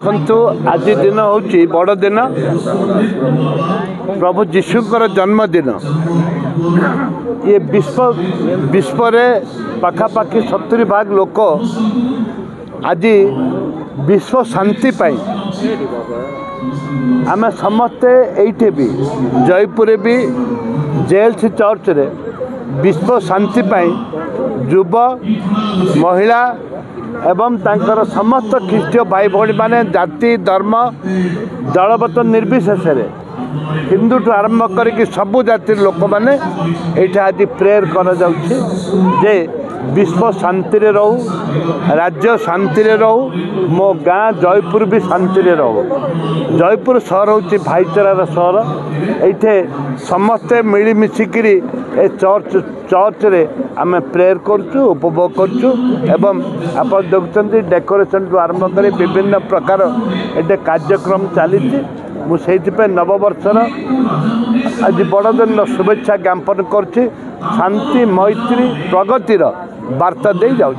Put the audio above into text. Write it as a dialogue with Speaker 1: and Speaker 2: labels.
Speaker 1: देखु आज दिन हूँ बड़ दिन प्रभु जीशुकर जन्मदिन ये विश्व पखापाखि 70 भाग लोक आज विश्व शांति पाई आम समस्ते ये भी जयपुर भी जेएलसी चर्च रे विश्व शांति पाई युव महिला एवं तांकर समस्त ख्रीष्टीय भाई भाई माने जाति धर्म दलगत निर्विशेष हिंदू ठू आरंभ करके सबू जाति लोक मैंने यहाँ आज प्रेयर कर जे विश्व शांति रहू राज्य शांति रहू मो गाँ जयपुर भी शांति रहू। जयपुर सहर हूँ भाईचारार सहर ये समस्ते मिलमिशिकी चर्च रे आम प्रेयर करुँ उपभोग करुँ एवं आप देखुं डेकोरेशन ठू आरंभ कर विभिन्न प्रकार ये कार्यक्रम चली मुझे नववर्षर आज बड़दिन शुभेच्छा ज्ञापन कर शांति मैत्री प्रगतिर वार्ता दे जाऊँ।